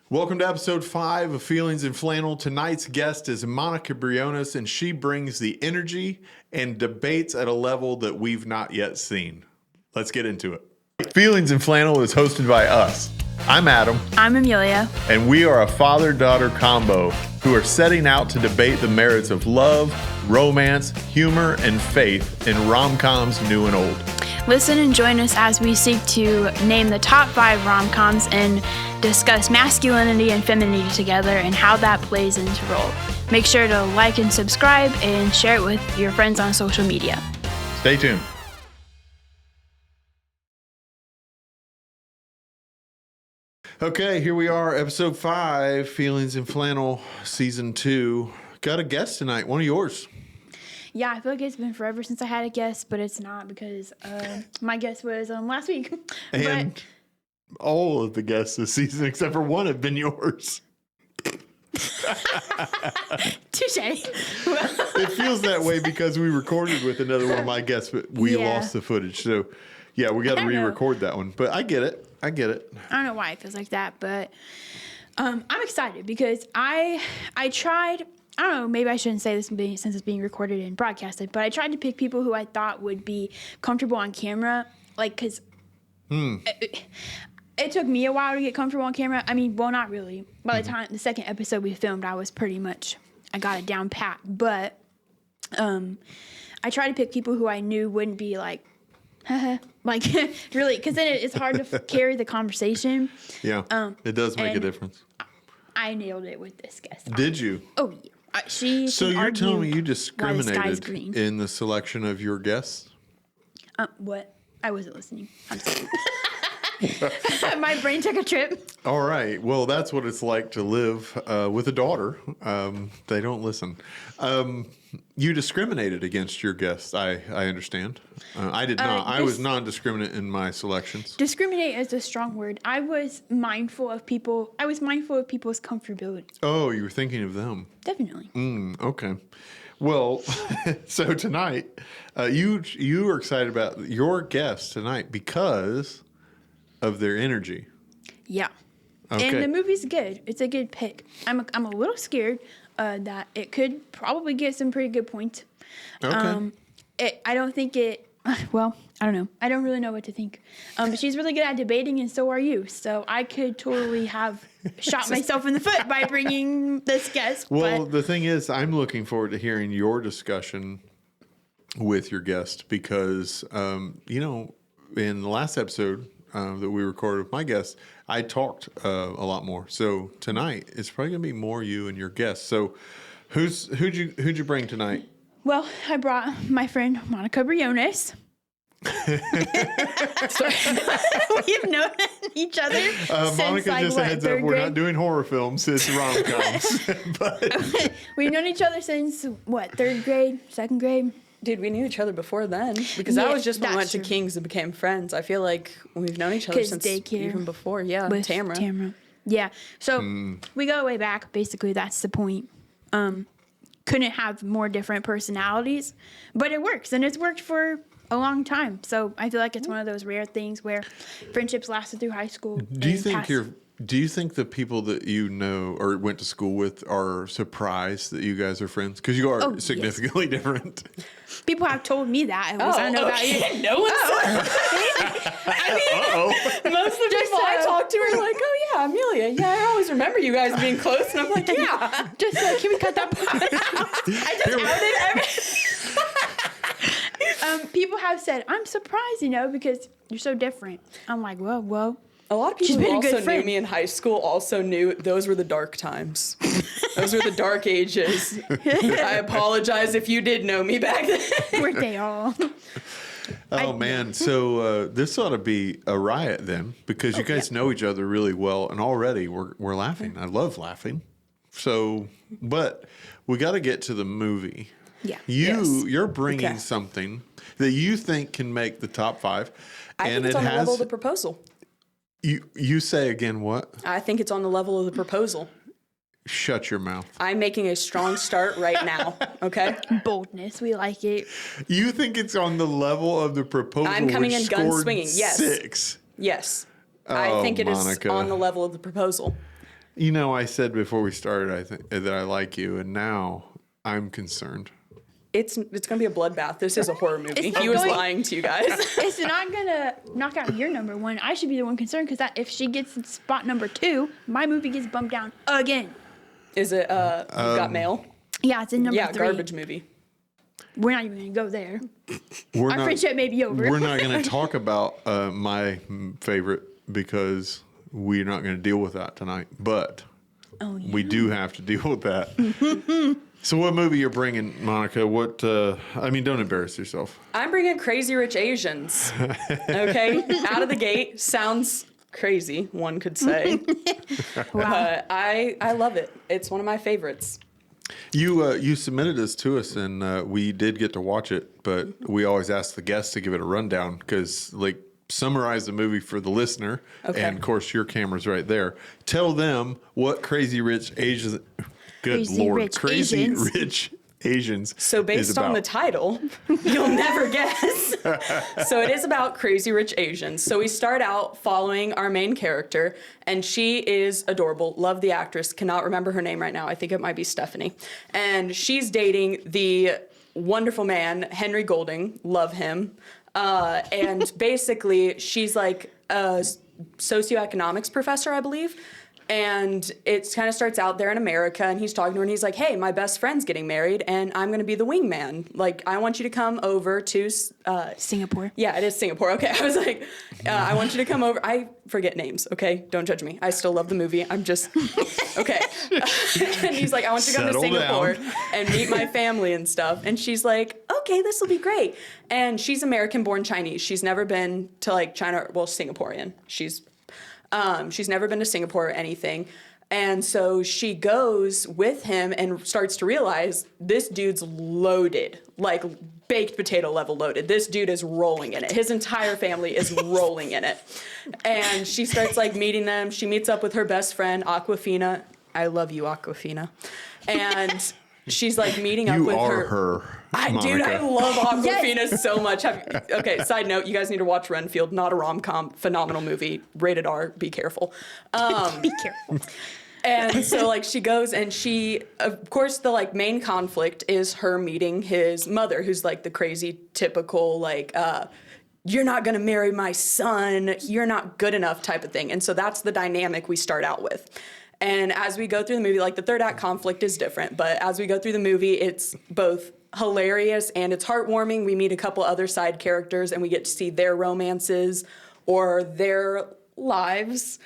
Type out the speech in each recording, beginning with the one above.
Welcome to episode 5 of Feelings in Flannel. Tonight's guest is Monica Briones, and she brings the energy and debates at a level that we've not yet seen. Let's get into it. Feelings in Flannel is hosted by us. I'm Adam. I'm Amelia. And we are a father-daughter combo who are setting out to debate the merits of love, romance, humor, and faith in RomComs new and old. Listen and join us as we seek to name the top 5 rom-coms and discuss masculinity and femininity together and how that plays into role. Make sure to like and subscribe and share it with your friends on social media. Stay tuned. Okay, here we are, episode 5, Feelings in Flannel, season 2. Got a guest tonight, one of yours. Yeah, I feel like it's been forever since I had a guest, but it's not because my guest was last week. And all of the guests this season, except for one, have been yours. Touche. It feels that way because we recorded with another one of my guests, but we lost the footage. So, yeah, we got to re-record that one. But I get it. I don't know why it feels like that, but I'm excited because I tried. I don't know, maybe I shouldn't say this since it's being recorded and broadcasted, but I tried to pick people who I thought would be comfortable on camera, because it took me a while to get comfortable on camera. I mean, well, not really. By the time the second episode we filmed, I got it down pat, but I tried to pick people who I knew wouldn't be like, like really, because then it's hard to carry the conversation. Yeah, it does make a difference. I nailed it with this guest. Did you? Oh, yeah. So you're telling me you discriminated in the selection of your guests? What? I wasn't listening. I'm sorry. My brain took a trip. All right. Well, that's what it's like to live with a daughter. They don't listen. You discriminated against your guests, I understand. I did not. I was non-discriminate in my selections. Discriminate is a strong word. I was mindful of people's comfortability. Oh, you were thinking of them. Definitely. Okay. Well, so tonight, you are excited about your guests tonight because of their energy. Yeah. Okay. And the movie's good. It's a good pick. I'm a little scared that it could probably get some pretty good points. Okay. I don't think it. Well, I don't know. I don't really know what to think. But she's really good at debating, and so are you. So I could totally have shot myself in the foot by bringing this guest. Well, the thing is, I'm looking forward to hearing your discussion with your guest because, in the last episode that we recorded with my guest, I talked a lot more. So tonight, it's probably going to be more you and your guest. So who'd you bring tonight? Well, I brought my friend Monica Briones. We've known each other since Monica, just a heads up, we're not doing horror films, it's RomComs. But we've known each other since, third grade, second grade? Dude, we knew each other before then. Because that was just when we went to Kings and became friends. I feel like we've known each other since daycare, even before. Yeah, with Tamara. Yeah, so we go way back. Basically, that's the point. Couldn't have more different personalities, but it works, and it's worked for a long time. So I feel like it's one of those rare things where friendships lasted through high school. Do you think the people that you know or went to school with are surprised that you guys are friends? Because you are significantly different. People have told me that. I don't know about you. No one said. I mean, most of the people I talk to are like, "Oh yeah, Amelia. Yeah, I always remember you guys being close." And I'm like, "Yeah." Just can we cut that part out? I just outed everything. People have said, "I'm surprised, because you're so different." I'm like, whoa. A lot of people who also knew me in high school also knew those were the dark times. Those were the dark ages. I apologize if you did know me back then. Weren't they all? Man. So this ought to be a riot then because you guys know each other really well. And already we're laughing. I love laughing. So, but we got to get to the movie. Yeah. You're bringing something that you think can make the top 5. I think it's on the level of the proposal. You say again what? I think it's on the level of the proposal. Shut your mouth. I'm making a strong start right now, okay? Boldness, we like it. You think it's on the level of the proposal? I'm coming in gun swinging, yes. 6. Yes. Oh, I think it Monica. is on the level of the proposal. You know, I said before we started, I think that I like you, and now I'm concerned. It's going to be a bloodbath. This is a horror movie. It's He was going- lying to you guys. It's not gonna knock out your number one. I should be the one concerned because if she gets spot number 2, my movie gets bumped down again. Is it You've Got Mail? Yeah, it's in number 3. Garbage movie. We're not even gonna go there. We're Our friendship may be over. We're not going to talk about my favorite because we're not going to deal with that tonight. But we do have to deal with that. So what movie you're bringing, Monica? What? I mean, don't embarrass yourself. I'm bringing Crazy Rich Asians. Okay? Out of the gate. Sounds crazy, one could say. But I love it. It's one of my favorites. You submitted this to us, and we did get to watch it, but we always ask the guests to give it a rundown because, like, summarize the movie for the listener. Okay. And, of course, your camera's right there. Tell them what Crazy Rich Asians... Good Crazy Lord. Rich Crazy Asians. Rich Asians. So based on the title, you'll never guess. So it is about Crazy Rich Asians. So we start out following our main character, and she is adorable. Love the actress. Cannot remember her name right now. I think it might be Stephanie. And she's dating the wonderful man, Henry Golding. Love him. And basically, she's like a socioeconomics professor, I believe. And it kind of starts out there in America, and he's talking to her, and he's like, hey, my best friend's getting married, and I'm going to be the wingman. Like, I want you to come over to... Singapore. Yeah, it is Singapore. Okay, I was like, I want you to come over. I forget names, okay? Don't judge me. I still love the movie. I'm just... Okay. And he's like, I want you to come to Settle Singapore down. and meet my family and stuff. And she's like, okay, this will be great. And she's American-born Chinese. She's never been to, like, China... Well, Singaporean. She's never been to Singapore or anything. And so she goes with him and starts to realize this dude's loaded, like baked potato level loaded. This dude is rolling in it. His entire family is rolling in it. And she starts like meeting them. She meets up with her best friend, Aquafina. I love you, Aquafina. And she's like meeting up You with are her. Dude, I Monica. love Aquafina so much. Okay, side note, you guys need to watch Renfield, not a rom-com, phenomenal movie, rated R, be careful. Be careful. And so like she goes and she, of course the like main conflict is her meeting his mother, who's like the crazy typical like, you're not gonna marry my son, you're not good enough type of thing. And so that's the dynamic we start out with. And as we go through the movie, like the third act conflict is different, but as we go through the movie, it's both hilarious and it's heartwarming. We meet a couple other side characters and we get to see their romances or their lives,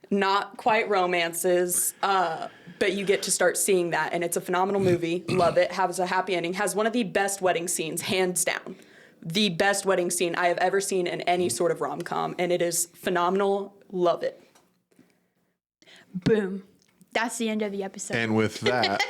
not quite romances, but you get to start seeing that. And it's a phenomenal movie. Love it. Has a happy ending. Has one of the best wedding scenes, hands down. The best wedding scene I have ever seen in any sort of rom-com. And it is phenomenal. Love it. Boom. That's the end of the episode. And with that,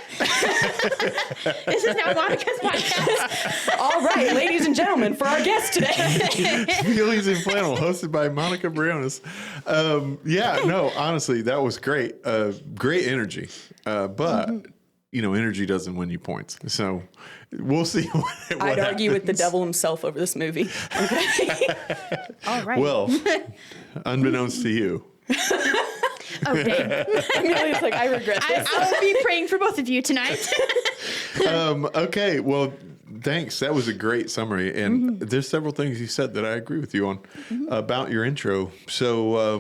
This is now Monica's podcast. All right, ladies and gentlemen, for our guest today. Feelings in Flannel, hosted by Monica Briones. Yeah, no, honestly, that was great. Great energy. But, you know, energy doesn't win you points. So we'll see what I'd argue with the happens. devil himself over this movie. Okay. All right. Well, unbeknownst to you. Oh, dang. Amelia's like, I regret this. I will be praying for both of you tonight. Okay, well, thanks. That was a great summary. And there's several things you said that I agree with you on about your intro. So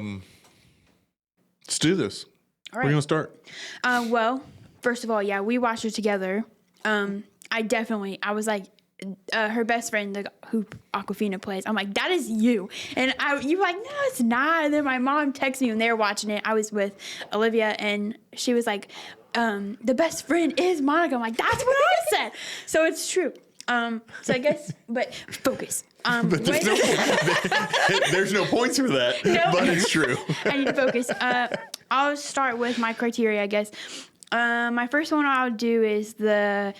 let's do this. All Where are you right. going to start? Well, first of all, yeah, we watched it together. I was like, her best friend, who Aquafina plays, I'm like, that is you. And you were like, no, it's not. And then my mom texted me when they were watching it. I was with Olivia, and she was like, the best friend is Monica. I'm like, that's what I said. So it's true. So I guess, but focus. But there's no points for that, but it's true. I need to focus. I'll start with my criteria, I guess. My first one I'll do is the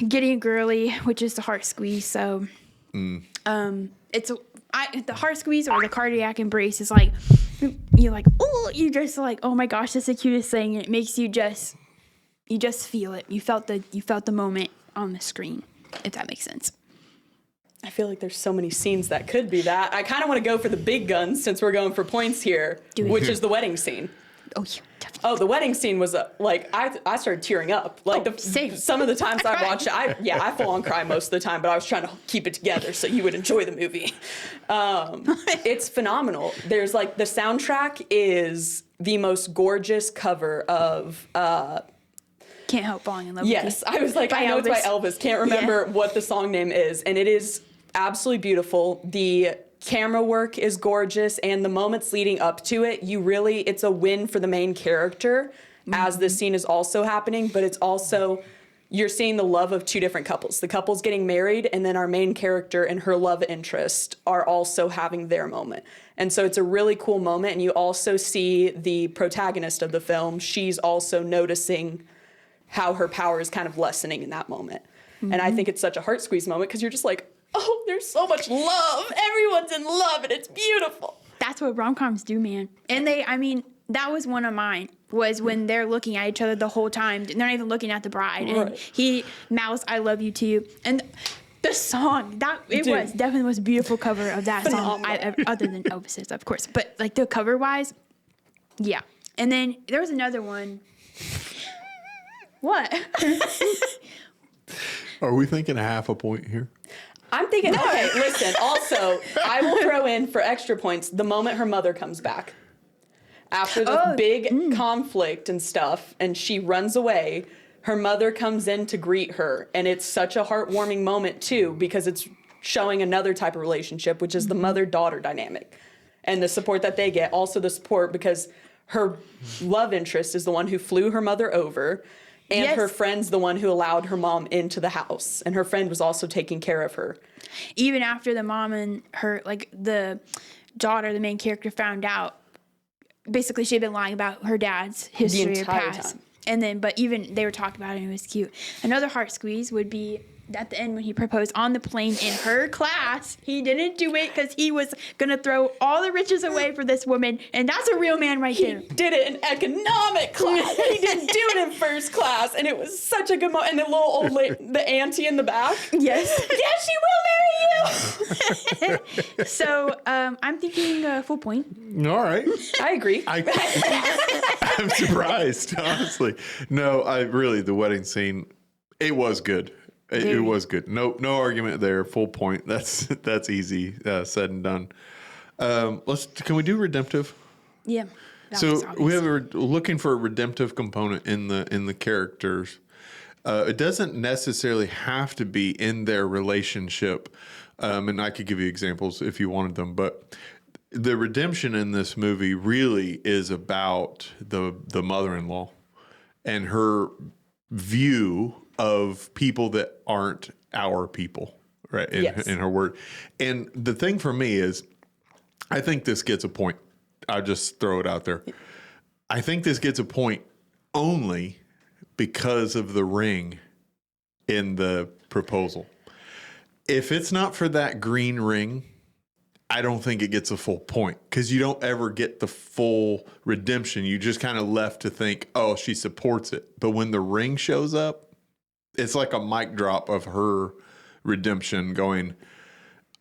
getting girly, which is the heart squeeze. So, it's the heart squeeze or the cardiac embrace is like you're like, oh, you just like, oh my gosh, that's the cutest thing, and it makes you just feel it. You felt the moment on the screen, if that makes sense. I feel like there's so many scenes that could be that. I kind of want to go for the big guns since we're going for points here, which is the wedding scene. Oh, yeah, definitely. Oh, the wedding scene was like I started tearing up. Like same. some of the times I cried. watched it, I full on cry most of the time, but I was trying to keep it together so you would enjoy the movie. It's phenomenal. There's like the soundtrack is the most gorgeous cover of Can't Help Falling in Love with You. yes. I was like, By I know Elvis. it's by Elvis. Can't remember what the song name is, and it is absolutely beautiful. The camera work is gorgeous, and the moments leading up to it, it's a win for the main character as this scene is also happening, but it's also, you're seeing the love of two different couples. The couple's getting married, and then our main character and her love interest are also having their moment. And so it's a really cool moment, and you also see the protagonist of the film, she's also noticing how her power is kind of lessening in that moment. And I think it's such a heart squeeze moment because you're just like, oh, there's so much love. Everyone's in love and it's beautiful. That's what rom-coms do, man. And that was one of mine, was when they're looking at each other the whole time. They're not even looking at the bride. Right. And he mouths, I love you to you. And the song, Dude. was definitely the most beautiful cover of that song, Phenomenal. other than Elvis's, of course. But like the cover-wise, yeah. And then there was another one. What? Are we thinking a half a point here? I'm thinking, okay, listen, also, I will throw in for extra points the moment her mother comes back. After the big conflict and stuff, and she runs away, her mother comes in to greet her. And it's such a heartwarming moment, too, because it's showing another type of relationship, which is the mother-daughter dynamic. And the support that they get. Also the support because her love interest is the one who flew her mother over. And Yes. her friend's the one who allowed her mom into the house. And her friend was also taking care of her. Even after the mom and her, like the daughter, the main character, found out, basically she had been lying about her dad's history or entire past. time. And then, but even they were talking about it and it was cute. Another heart squeeze would be at the end when he proposed on the plane in her class. He didn't do it because he was going to throw all the riches away for this woman. And that's a real man right there. Did it in economic class. He didn't do it in first class. And it was such a good moment. And the little old lady, the auntie in the back. Yes. Yes, she will marry you. So I'm thinking full point. All right. I agree. I'm surprised, honestly. No, the wedding scene, it was good. It was good. No argument there. Full point. That's easy said and done. Can we do redemptive? Yeah. So we're looking for a redemptive component in the characters. It doesn't necessarily have to be in their relationship, and I could give you examples if you wanted them. But the redemption in this movie really is about the mother-in-law and her view of people that aren't our people, right? In her word. And the thing for me is, I think this gets a point. I'll just throw it out there. I think this gets a point only because of the ring in the proposal. If it's not for that green ring, I don't think it gets a full point because you don't ever get the full redemption. You just kind of left to think, oh, she supports it. But when the ring shows up, it's like a mic drop of her redemption going,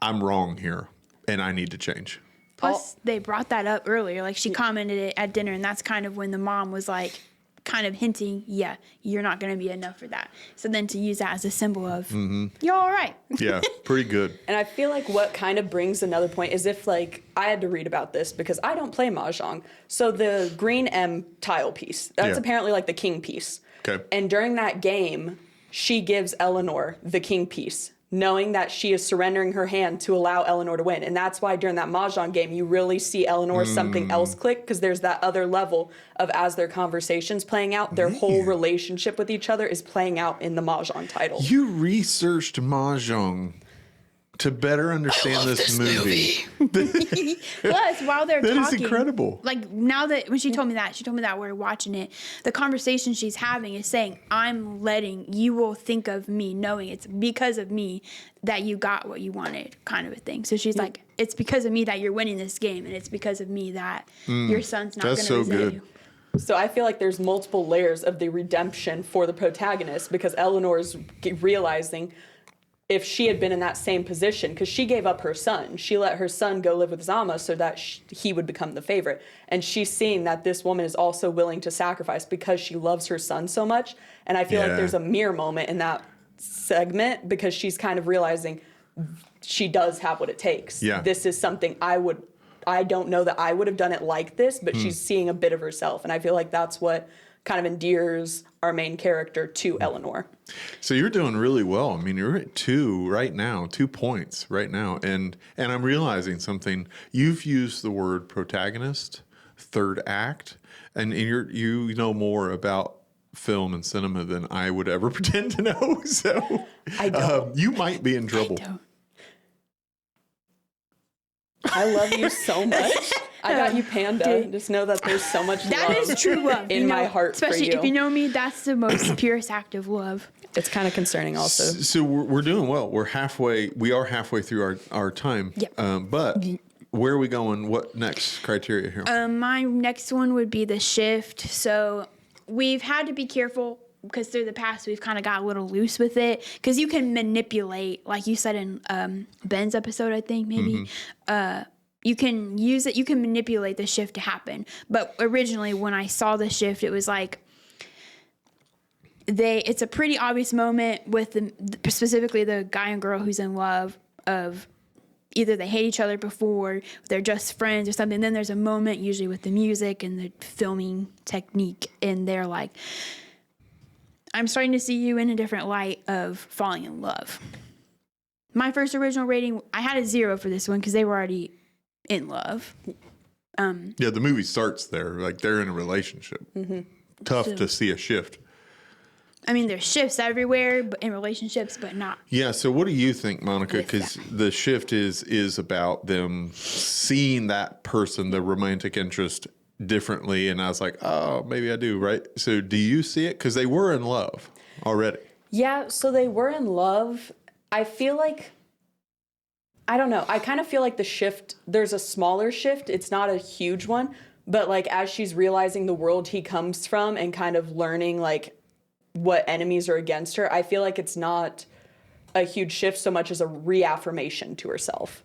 I'm wrong here and I need to change. Plus, they brought that up earlier. Like, she commented it at dinner, and that's kind of when the mom was like, kind of hinting, yeah, you're not going to be enough for that. So then to use that as a symbol of, you're all right. Yeah, pretty good. And I feel like what kind of brings another point is if, like, I had to read about this because I don't play Mahjong. So the green M tile piece, that's apparently like the king piece. Okay. And during that game, she gives Eleanor the king piece, knowing that she is surrendering her hand to allow Eleanor to win. And that's why during that Mahjong game, you really see Eleanor something else click, because there's that other level of, as their conversations playing out, their whole relationship with each other is playing out in the Mahjong title. You researched Mahjong to better understand this movie. Plus, while they're That talking, is incredible. Like, now that when she told me that we're watching it, the conversation she's having is saying, I'm letting you will think of me, knowing it's because of me that you got what you wanted, kind of a thing. So she's like, it's because of me that you're winning this game, and it's because of me that your son's not going to resent you. So I feel like there's multiple layers of the redemption for the protagonist, because Eleanor's realizing if she had been in that same position, because she gave up her son. She let her son go live with Zama so that he would become the favorite. And she's seeing that this woman is also willing to sacrifice because she loves her son so much. And I feel like there's a mirror moment in that segment because she's kind of realizing she does have what it takes. Yeah. This is something I don't know that I would have done it like this, but she's seeing a bit of herself. And I feel like that's what kind of endears our main character to Eleanor. So you're doing really well. I mean, you're at 2 points right now. And I'm realizing something. You've used the word protagonist, third act, and you know more about film and cinema than I would ever pretend to know. So I don't. You might be in trouble. I love you so much. I got you, Panda. Just know that there's so much That love is true love. in my heart for you. Especially if you know me, that's the most purest act of love. It's kind of concerning also. So we're doing well. We are halfway through our time. Yep. But where are we going? What next criteria here? My next one would be the shift. So we've had to be careful because through the past we've kind of got a little loose with it because you can manipulate, like you said in Ben's episode, I think maybe. You can use it. You can manipulate the shift to happen. But originally, when I saw the shift, it was like it's a pretty obvious moment with specifically the guy and girl who's in love of either they hate each other before, they're just friends or something. Then there's a moment usually with the music and the filming technique, and they're like, I'm starting to see you in a different light of falling in love. My first original rating, I had a 0 for this one because they were already in love. The movie starts there, like they're in a relationship. Tough to see a shift. I mean, there's shifts everywhere, but in relationships, but not. Yeah. So, what do you think, Monica? Because the shift is about them seeing that person, the romantic interest, differently. And I was like, oh, maybe I do, right? So, do you see it? Because they were in love already. Yeah. So they were in love. I feel like, I don't know. I kind of feel like the shift, there's a smaller shift. It's not a huge one. But like as she's realizing the world he comes from and kind of learning like what enemies are against her, I feel like it's not a huge shift so much as a reaffirmation to herself.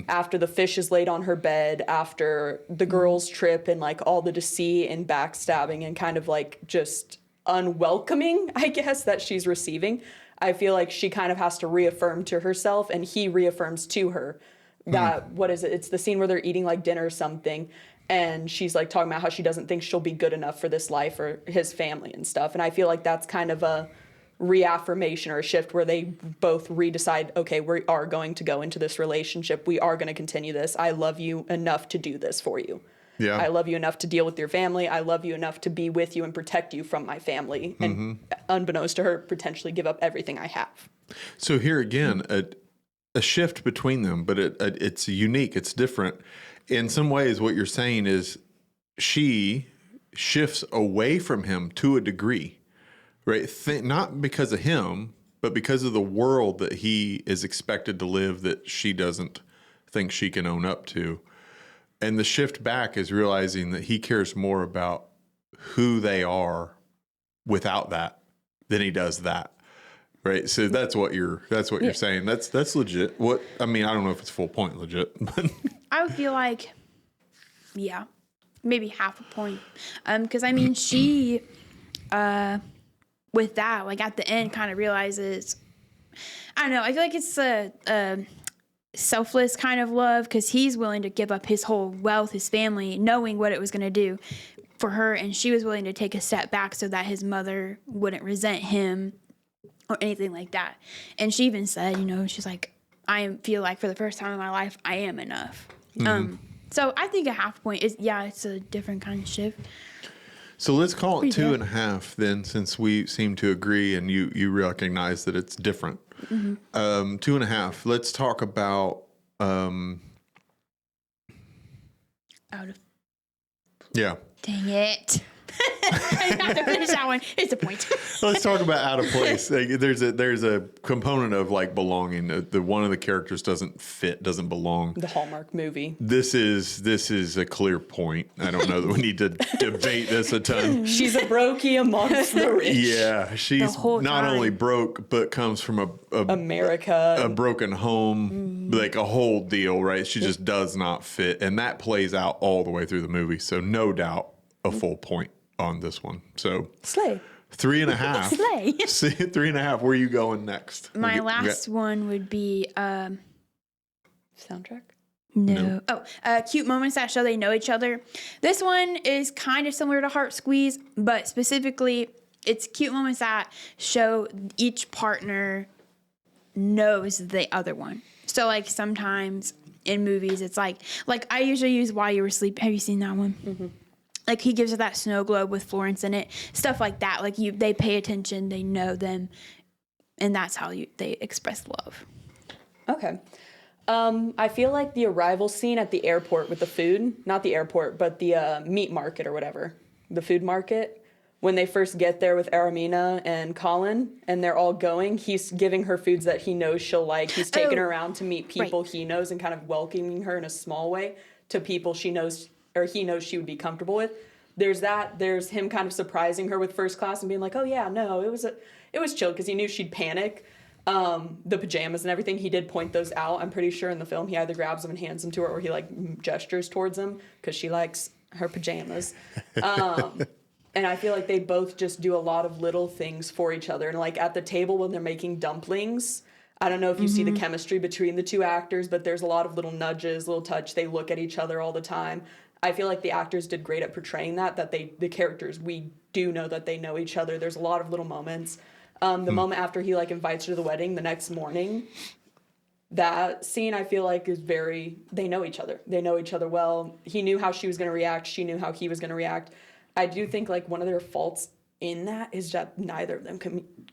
After the fish is laid on her bed, after the girls' trip and like all the deceit and backstabbing and kind of like just unwelcoming, I guess, that she's receiving, I feel like she kind of has to reaffirm to herself, and he reaffirms to her that, what is it? It's the scene where they're eating like dinner or something, and she's like talking about how she doesn't think she'll be good enough for this life or his family and stuff. And I feel like that's kind of a reaffirmation or a shift where they both redecide, okay, we are going to go into this relationship. We are going to continue this. I love you enough to do this for you. Yeah. I love you enough to deal with your family. I love you enough to be with you and protect you from my family. And unbeknownst to her, potentially give up everything I have. So here again, a shift between them, but it's unique. It's different. In some ways, what you're saying is she shifts away from him to a degree, right? Not because of him, but because of the world that he is expected to live that she doesn't think she can own up to. And the shift back is realizing that he cares more about who they are without that than he does that. Right. So that's what you're saying. That's legit. I don't know if it's full point legit, but I would feel like, yeah, maybe half a point. Because I mean, she, with that, like at the end, kind of realizes, I don't know. I feel like it's a selfless kind of love because he's willing to give up his whole wealth, his family, knowing what it was going to do for her, and she was willing to take a step back so that his mother wouldn't resent him or anything like that. And she even said, she's like, I feel like for the first time in my life, I am enough. So I think a half point is, it's a different kind of shift. So let's call it 2.5 then, since we seem to agree and you recognize that it's different. 2.5. Let's talk about Out of yeah. Dang it. I have to finish that one. It's a point. Let's talk about out of place. Like, there's a component of like belonging. The one of the characters doesn't fit, doesn't belong. The Hallmark movie. This is a clear point. I don't know that we need to debate this a ton. She's a brokey amongst the rich. Yeah, she's whole not time. only broke, but comes from a America. broken home, like a whole deal, right? She just does not fit, and that plays out all the way through the movie. So no doubt, a full point on this one. So Slay. 3.5. Slay. See, 3.5. Where are you going next? My We got- last one would be Soundtrack? no. Cute moments that show they know each other. This one is kind of similar to Heart Squeeze, but specifically, it's cute moments that show each partner knows the other one. So, like, sometimes in movies, it's like I usually use While You Were Asleep. Have you seen that one? Mm-hmm. Like, he gives her that snow globe with Florence in it. Stuff like that. Like, they pay attention, they know them, and that's how they express love. Okay. I feel like the arrival scene at the airport with the food, not the airport, but the meat market or whatever, the food market, when they first get there with Aramina and Colin and they're all going, he's giving her foods that he knows she'll like. He's taking her around to meet people he knows and kind of welcoming her in a small way to people she knows or he knows she would be comfortable with. There's that. There's him kind of surprising her with first class and being like, oh yeah, no, it was chill because he knew she'd panic. The pajamas and everything, he did point those out. I'm pretty sure in the film he either grabs them and hands them to her or he like gestures towards them because she likes her pajamas. And I feel like they both just do a lot of little things for each other. And like at the table when they're making dumplings, I don't know if you see the chemistry between the two actors, but there's a lot of little nudges, little touch. They look at each other all the time. I feel like the actors did great at portraying that the characters, we do know that they know each other. There's a lot of little moments. The moment after he like invites her to the wedding the next morning, that scene I feel like is they know each other. They know each other well. He knew how she was going to react. She knew how he was going to react. I do think like one of their faults in that is that neither of them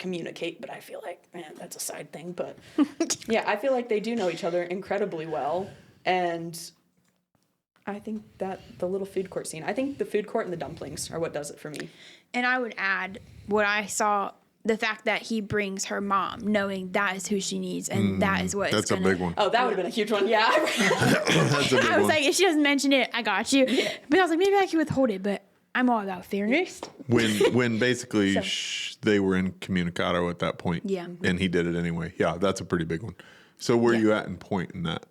communicate, but I feel like, man, that's a side thing. But yeah, I feel like they do know each other incredibly well. And I think that the little food court scene, I think the food court and the dumplings are what does it for me. And I would add what I saw, the fact that he brings her mom, knowing that is who she needs and that is what That's a big one. Oh, that would have been a huge one. Yeah. That's a big I was one. like, if she doesn't mention it, I got you. Yeah. But I was like, maybe I can withhold it, but I'm all about fairness. When basically they were incommunicado at that point. Yeah. And he did it anyway. Yeah, that's a pretty big one. So where are you at in point in that?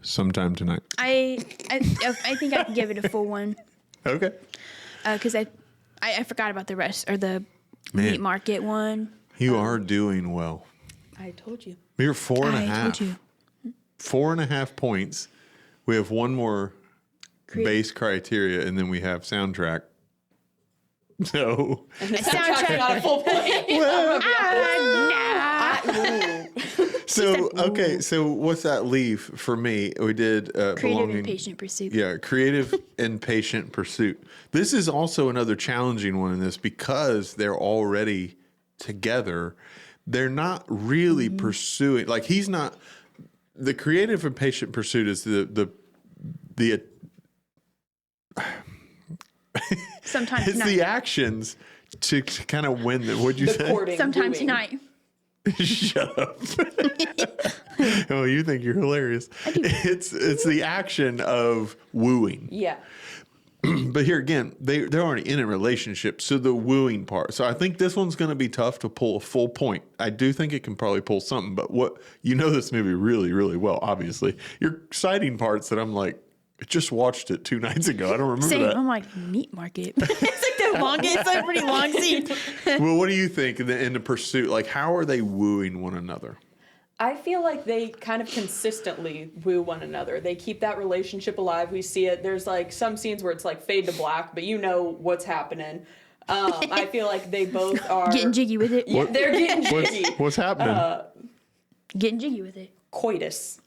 Sometime tonight. I think I can give it a full one Okay. because I forgot about the rest or the Man. meat market one. You are doing well. I told you. You're 4.5. I told you. 4.5 points. We have one more base criteria, and then we have soundtrack. So, Soundtrack. Not a full point. okay. So, what's that leave for me? We did Creative belonging. and patient pursuit. Yeah, creative and patient pursuit. This is also another challenging one in this because they're already together. They're not really pursuing. Like he's not. The creative and patient pursuit is the Sometime it's tonight. the actions to kind of win the. What'd you say? Courting, Sometime wooing. tonight. Shut up. Oh, you think you're hilarious. It's the action of wooing. Yeah. But here again, they're already in a relationship, so the wooing part. So I think this one's going to be tough to pull a full point. I do think it can probably pull something, but this movie really, really well, obviously. You're citing parts that I'm like, I just watched it 2 nights ago. I don't remember Same. that. I'm like, meat market. It's like the longest, it's a pretty long scene. Well, what do you think in the pursuit? Like, how are they wooing one another? I feel like they kind of consistently woo one another. They keep that relationship alive. We see it. There's like some scenes where it's like fade to black, but you know what's happening. I feel like they both are Getting jiggy with it. Yeah, they're getting jiggy. What's happening? Getting jiggy with it. Coitus.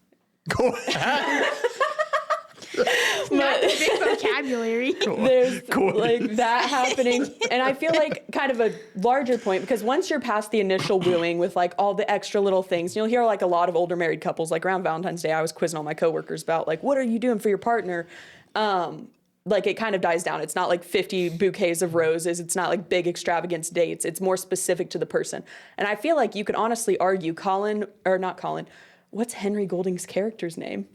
Not the big vocabulary. There's like that happening. And I feel like kind of a larger point, because once you're past the initial wooing with like all the extra little things, you'll hear like a lot of older married couples, like around Valentine's Day, I was quizzing all my coworkers about like, what are you doing for your partner? Like it kind of dies down. It's not like 50 bouquets of roses. It's not like big extravagance dates. It's more specific to the person. And I feel like you could honestly argue what's Henry Golding's character's name?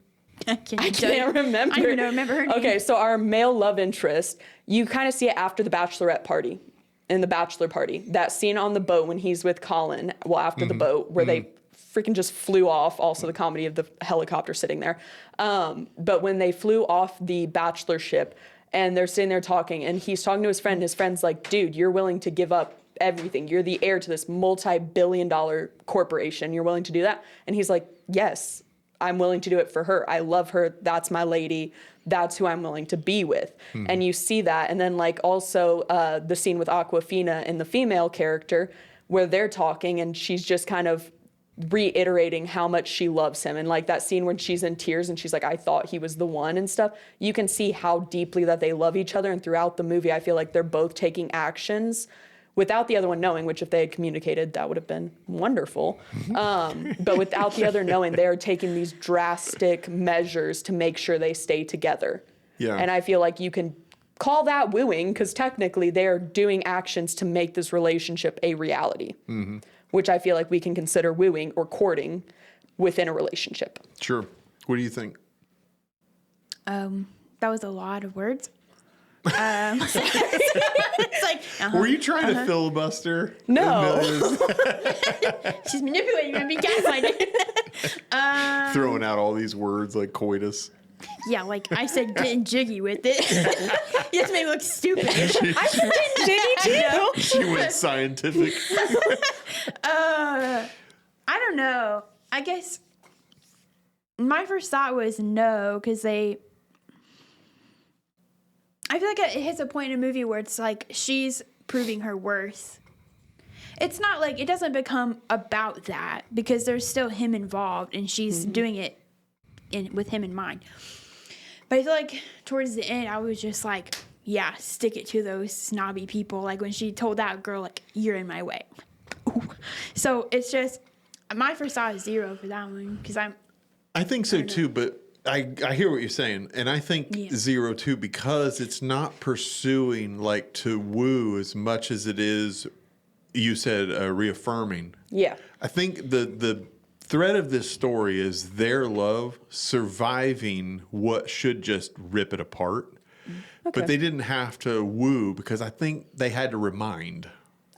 I can't remember. I don't even remember her name. Okay, so our male love interest, you kind of see it after the bachelorette party, in the bachelor party. That scene on the boat when he's with Colin, after the boat, where they freaking just flew off. Also the comedy of the helicopter sitting there. But when they flew off the bachelor ship and they're sitting there talking and he's talking to his friend, his friend's like, dude, you're willing to give up everything. You're the heir to this multi-billion-dollar corporation. You're willing to do that? And he's like, yes, I'm willing to do it for her. I love her. That's my lady. That's who I'm willing to be with. And you see that. And then like also the scene with Aquafina and the female character where they're talking and she's just kind of reiterating how much she loves him. And like that scene when she's in tears and she's like, I thought he was the one and stuff. You can see how deeply that they love each other. And throughout the movie, I feel like they're both taking actions without the other one knowing, which if they had communicated, that would have been wonderful. But without the other knowing, they're taking these drastic measures to make sure they stay together. Yeah. And I feel like you can call that wooing because technically they're doing actions to make this relationship a reality, which I feel like we can consider wooing or courting within a relationship. Sure. What do you think? That was a lot of words. It's like, Were you trying to filibuster? No. she's manipulating me, gaslighting. Throwing out all these words like coitus. Yeah, like I said, getting jiggy with it. You just made me look stupid. I said jiggy too. She went scientific. I don't know. I guess my first thought was no, because I feel like it hits a point in a movie where it's like she's proving her worth. It's not like it doesn't become about that because there's still him involved and she's doing it with him in mind. But I feel like towards the end, I was just like, yeah, stick it to those snobby people. Like when she told that girl, like, you're in my way. Ooh. So it's just, my first thought is 0 for that one because I think so too, but I hear what you're saying, and I think 0 too because it's not pursuing like to woo as much as it is. You said reaffirming. Yeah, I think the thread of this story is their love surviving what should just rip it apart, but they didn't have to woo because I think they had to remind.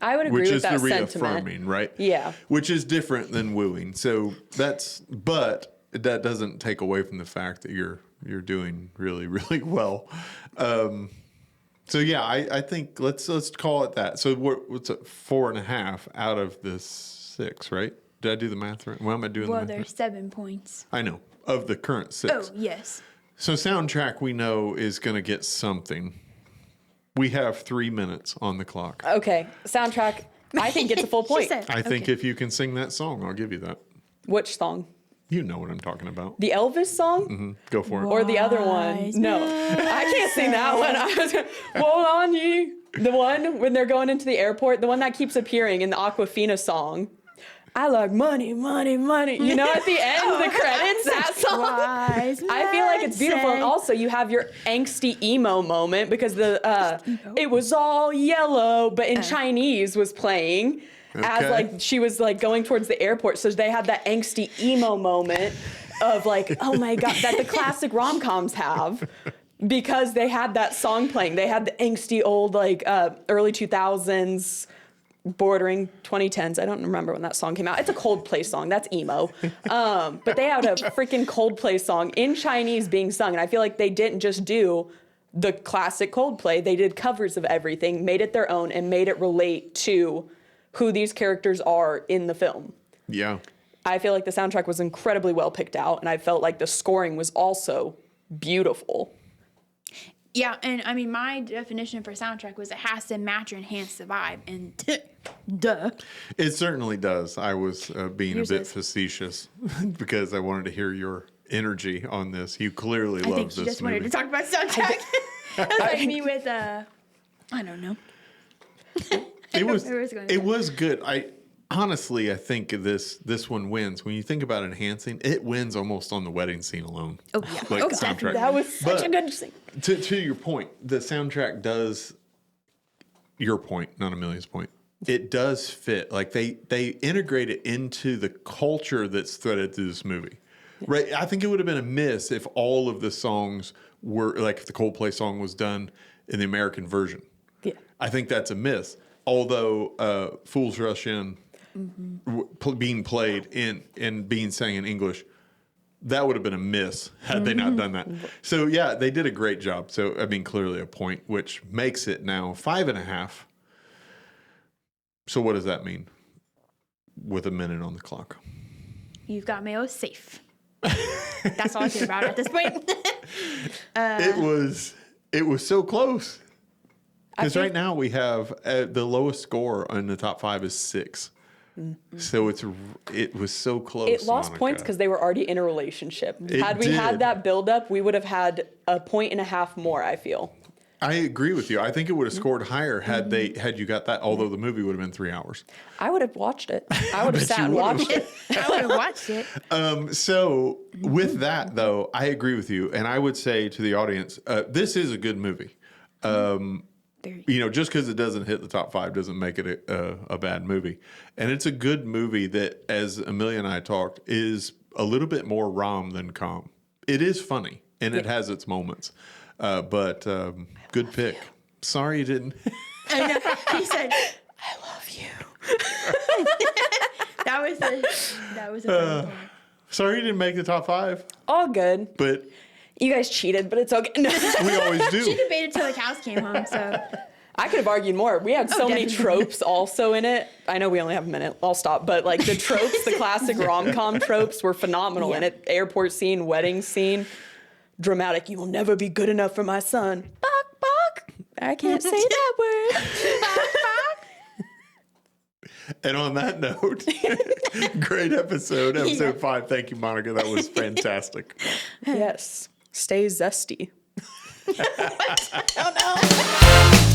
I would agree which with is that the sentiment. reaffirming, right? Yeah, which is different than wooing. So but that doesn't take away from the fact that you're doing really, really well. So yeah, I think let's call it that. So what's it, 4.5 out of the 6, right? Did I do the math right? Well, am I doing the math? Well, there's 7 points. I know of the current 6. Oh, yes. So soundtrack we know is going to get something. We have 3 minutes on the clock. Okay, soundtrack, I think gets a full point. I think if you can sing that song, I'll give you that. Which song? You know what I'm talking about. The Elvis song? Go for it. Or the other one? No, I can't sing that one. I was hold on ye. The one when they're going into the airport, the one that keeps appearing in the Aquafina song. I like money, money, money. You know, at the end of the credits, that song. I feel like it's beautiful. And also, you have your angsty emo moment because it was all yellow, but in Chinese was playing as like she was like going towards the airport. So they had that angsty emo moment of like, oh my God, that the classic rom-coms have. Because they had that song playing. They had the angsty old like early 2000s bordering 2010s. I don't remember when that song came out. It's a Coldplay song. That's emo. But they had a freaking Coldplay song in Chinese being sung. And I feel like they didn't just do the classic Coldplay. They did covers of everything, made it their own, and made it relate to who these characters are in the film. Yeah. I feel like the soundtrack was incredibly well picked out. And I felt like the scoring was also beautiful. Yeah, and I mean, my definition for soundtrack was it has to match or enhance the vibe, and duh. It certainly does. I was being Yours a bit is. facetious because I wanted to hear your energy on this. You clearly I love think she this just wanted movie. to talk about soundtrack. That's like me with I don't know. It was where it's going. it was good. I think this one wins. When you think about enhancing, it wins almost on the wedding scene alone. Oh yeah. Like Oh, soundtrack. That was such But a good scene. to your point, the soundtrack does your point, not Amelia's point. It does fit. Like they integrate it into the culture that's threaded through this movie. Right? I think it would have been a miss if all of the songs were like if the Coldplay song was done in the American version. Yeah. I think that's a miss. Although Fools Rush In being played and being sang in English, that would have been a miss had they not done that. So yeah, they did a great job. So I mean, clearly a point, which makes it now 5.5. So what does that mean? With a minute on the clock, You've got Mayo safe. That's all I care about at this point. it was so close. Because think- right now we have the lowest score in the top 5 is 6. So it was so close. It lost Monica. points because they were already in a relationship. Had we did. had that build up, we would have had 1.5 points more, I feel. I agree with you. I think it would have scored higher had you got that. Although the movie would have been 3 hours. I would have watched it. I would have sat and you would've. watched it. I would have watched it. So with that though, I agree with you, and I would say to the audience, this is a good movie. Just because it doesn't hit the top 5 doesn't make it a bad movie. And it's a good movie that, as Amelia and I talked, is a little bit more rom than com. It is funny, and it has its moments. But good pick. Sorry you didn't. I know. He said, I love you. that was a funny one. Sorry you didn't make the top 5. All good. But You guys cheated, but it's okay. No. we always She do. debated till the cows came home, so I could have argued more. We had so many definitely. tropes also in it. I know we only have a minute. I'll stop. But like the tropes, the classic rom-com tropes were phenomenal in it. Airport scene, wedding scene, dramatic. You will never be good enough for my son. Bok, bok. I can't say that word. And on that note, great episode 5. Thank you, Monica. That was fantastic. Yes. Stay zesty. Oh no.